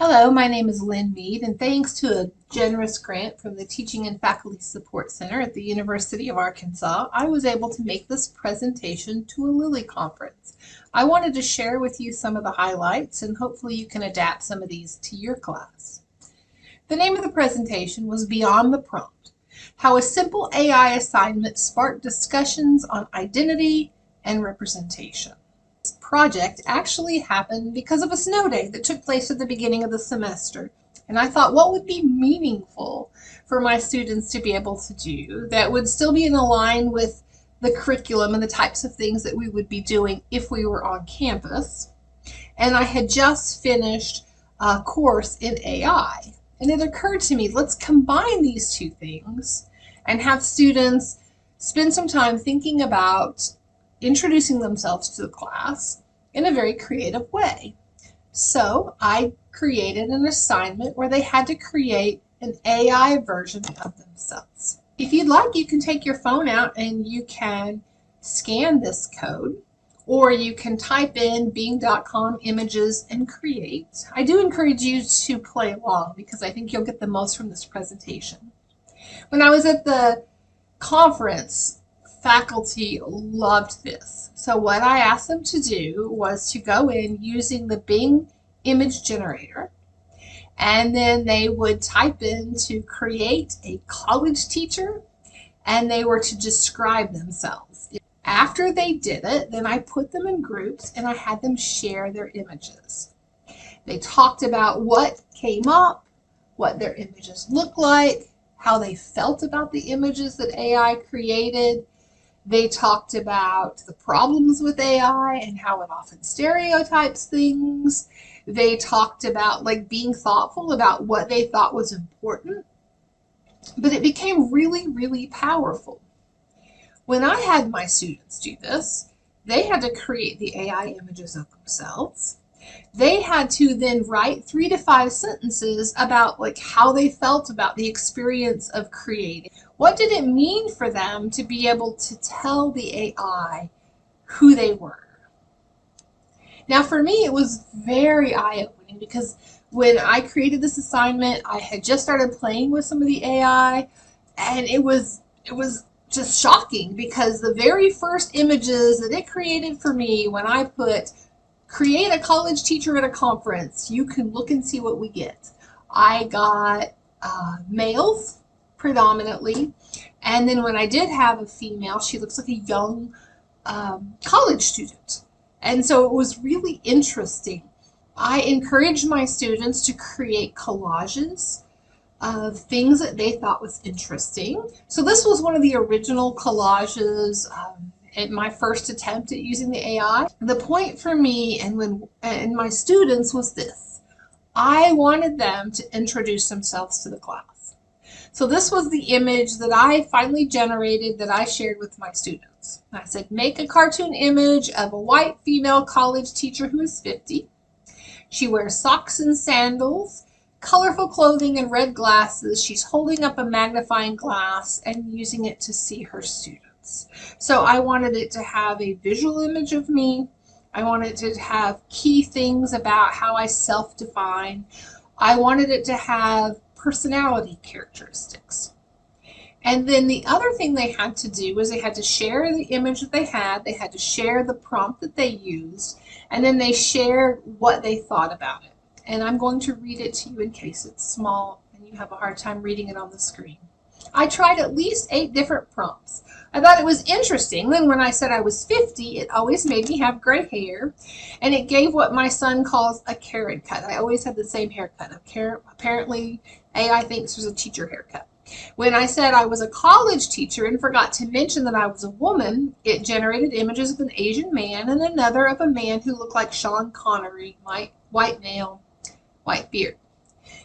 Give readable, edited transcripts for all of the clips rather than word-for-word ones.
Hello, my name is Lynn Mead, and thanks to a generous grant from the Teaching and Faculty Support Center at the University of Arkansas, I was able to make this presentation to a Lilly conference. I wanted to share with you some of the highlights, and hopefully you can adapt some of these to your class. The name of the presentation was Beyond the Prompt: How a Simple AI Assignment Sparked Discussions on Identity and Representation. This project actually happened because of a snow day that took place at the beginning of the semester. And I thought, what would be meaningful for my students to be able to do that would still be in line with the curriculum and the types of things that we would be doing if we were on campus. And I had just finished a course in AI. And it occurred to me, let's combine these two things and have students spend some time thinking about introducing themselves to the class in a very creative way. So I created an assignment where they had to create an AI version of themselves. If you'd like, you can take your phone out and you can scan this code, or you can type in bing.com images and create. I do encourage you to play along because I think you'll get the most from this presentation. When I was at the conference, faculty loved this. So what I asked them to do was to go in using the Bing image generator, and then they would type in to create a college teacher, and they were to describe themselves. After they did it, then I put them in groups and I had them share their images. They talked about what came up, what their images looked like, how they felt about the images that AI created. They talked about the problems with AI and how it often stereotypes things. They talked about being thoughtful about what they thought was important. But it became really, really powerful. When I had my students do this, they had to create the AI images of themselves. They had to then write 3 to 5 sentences about how they felt about the experience of creating. What did it mean for them to be able to tell the AI who they were? Now for me, it was very eye-opening because when I created this assignment, I had just started playing with some of the AI, and it was just shocking because the very first images that it created for me, when I put create a college teacher at a conference, you can look and see what we get. I got males predominantly, and then when I did have a female, she looks like a young college student. And so it was really interesting. I encouraged my students to create collages of things that they thought was interesting. So this was one of the original collages in my first attempt at using the AI. The point for me and my students was this: I wanted them to introduce themselves to the class. So this was the image that I finally generated that I shared with my students. I said, make a cartoon image of a white female college teacher who is 50. She wears socks and sandals, colorful clothing, and red glasses. She's holding up a magnifying glass and using it to see her students. So I wanted it to have a visual image of me. I wanted it to have key things about how I self-define. I wanted it to have personality characteristics. And then the other thing they had to do was they had to share the image that they had to share the prompt that they used, and then they shared what they thought about it. And I'm going to read it to you in case it's small and you have a hard time reading it on the screen. I tried at least 8 different prompts. I thought it was interesting. Then when I said I was 50, it always made me have gray hair, and it gave what my son calls a Karen cut. I always had the same haircut. Apparently, AI thinks there's a teacher haircut. When I said I was a college teacher and forgot to mention that I was a woman, it generated images of an Asian man and another of a man who looked like Sean Connery, white male, white beard.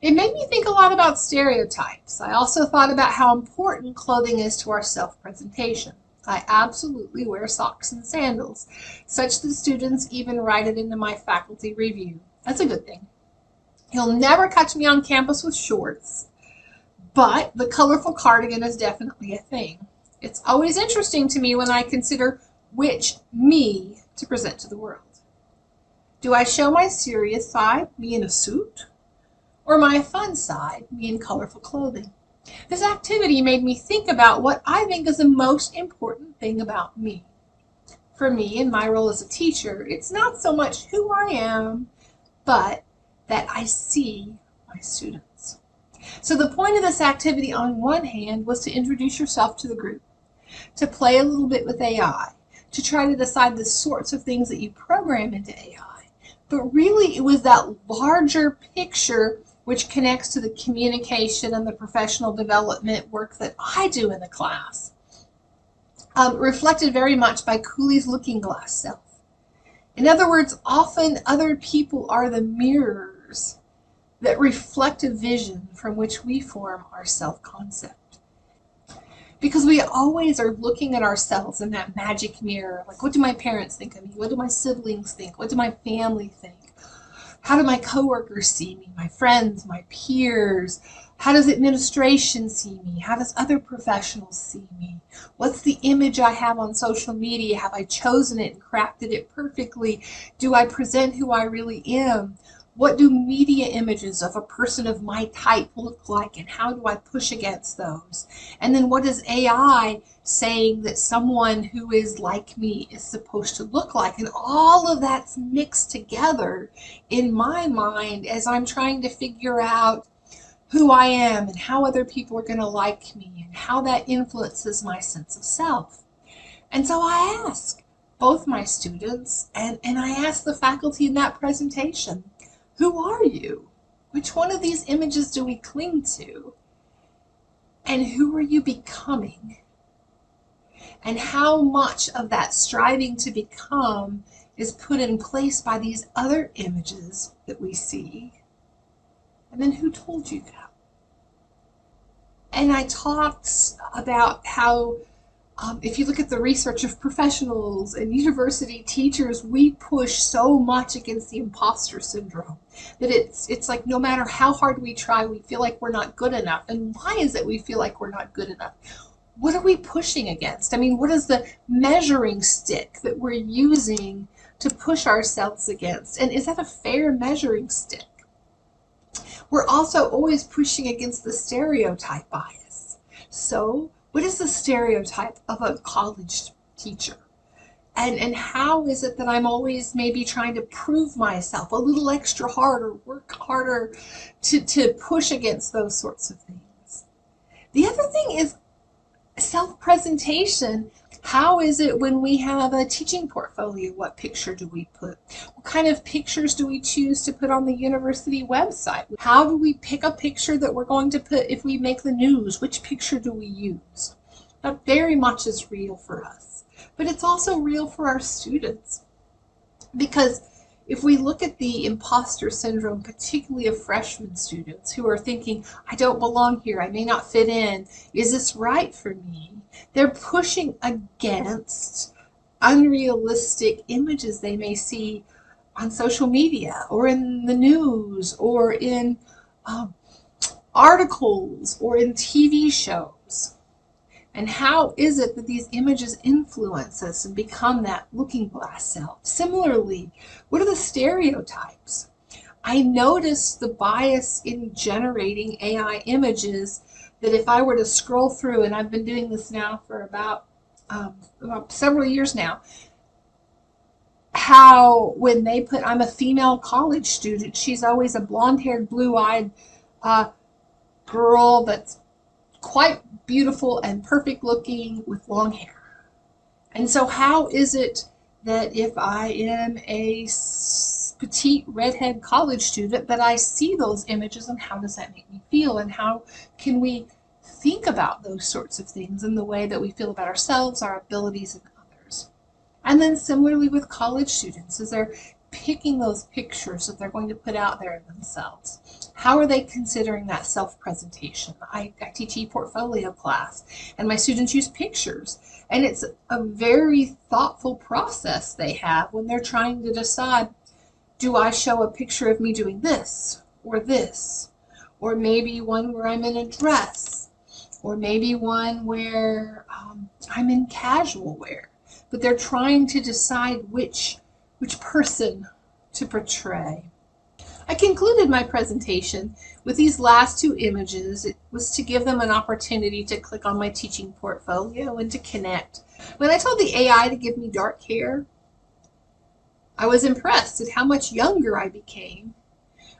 It made me think a lot about stereotypes. I also thought about how important clothing is to our self-presentation. I absolutely wear socks and sandals, such that students even write it into my faculty review. That's a good thing. You'll never catch me on campus with shorts, but the colorful cardigan is definitely a thing. It's always interesting to me when I consider which me to present to the world. Do I show my serious side, me in a suit? or my fun side, me in colorful clothing. This activity made me think about what I think is the most important thing about me. For me, in my role as a teacher, it's not so much who I am, but that I see my students. So the point of this activity on one hand was to introduce yourself to the group, to play a little bit with AI, to try to decide the sorts of things that you program into AI. But really it was that larger picture which connects to the communication and the professional development work that I do in the class. Reflected very much by Cooley's looking glass self. In other words, often other people are the mirrors that reflect a vision from which we form our self-concept. Because we always are looking at ourselves in that magic mirror. Like, what do my parents think of me? What do my siblings think? What do my family think? How do my coworkers see me? My friends, my peers? How does administration see me? How does other professionals see me? What's the image I have on social media? Have I chosen it and crafted it perfectly? Do I present who I really am? What do media images of a person of my type look like, and how do I push against those? And then what is AI saying that someone who is like me is supposed to look like? And all of that's mixed together in my mind as I'm trying to figure out who I am and how other people are going to like me and how that influences my sense of self. And so I ask both my students and I ask the faculty in that presentation, who are you? Which one of these images do we cling to? And who are you becoming? And how much of that striving to become is put in place by these other images that we see? And then who told you that? And I talked about how if you look at the research of professionals and university teachers, we push so much against the imposter syndrome that it's like no matter how hard we try, we feel like we're not good enough. And why is it we feel like we're not good enough? What are we pushing against? I mean, what is the measuring stick that we're using to push ourselves against? And is that a fair measuring stick? We're also always pushing against the stereotype bias. So what is the stereotype of a college teacher? And how is it that I'm always maybe trying to prove myself a little extra hard or work harder to push against those sorts of things? The other thing is self-presentation. How is it when we have a teaching portfolio? What picture do we put? What kind of pictures do we choose to put on the university website? How do we pick a picture that we're going to put if we make the news? Which picture do we use? That very much is real for us, but it's also real for our students. Because if we look at the imposter syndrome, particularly of freshman students who are thinking, I don't belong here, I may not fit in, is this right for me? They're pushing against unrealistic images they may see on social media or in the news or in articles or in TV shows. And how is it that these images influence us and become that looking glass self? Similarly, what are the stereotypes? I noticed the bias in generating AI images that if I were to scroll through, and I've been doing this now for about several years now, how when they put, I'm a female college student, she's always a blonde-haired, blue-eyed girl that's quite beautiful and perfect looking with long hair. And so how is it that if I am a petite redhead college student that I see those images, and how does that make me feel? And how can we think about those sorts of things in the way that we feel about ourselves, our abilities, and others? And then similarly with college students, as they're picking those pictures that they're going to put out there of themselves, how are they considering that self-presentation? I teach e-portfolio class, and my students use pictures, and it's a very thoughtful process they have when they're trying to decide, do I show a picture of me doing this, or maybe one where I'm in a dress, or maybe one where I'm in casual wear. But they're trying to decide which person to portray. I concluded my presentation with these last two images. It was to give them an opportunity to click on my teaching portfolio and to connect. When I told the AI to give me dark hair, I was impressed at how much younger I became.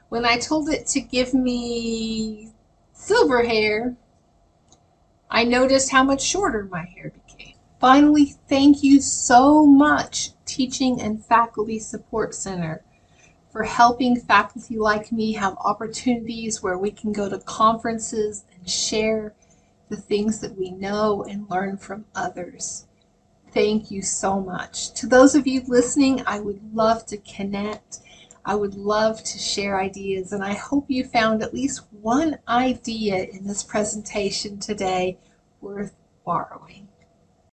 When I told it to give me silver hair, I noticed how much shorter my hair became. Finally, thank you so much, Teaching and Faculty Support Center, for helping faculty like me have opportunities where we can go to conferences and share the things that we know and learn from others. Thank you so much. To those of you listening, I would love to connect. I would love to share ideas, and I hope you found at least one idea in this presentation today worth borrowing.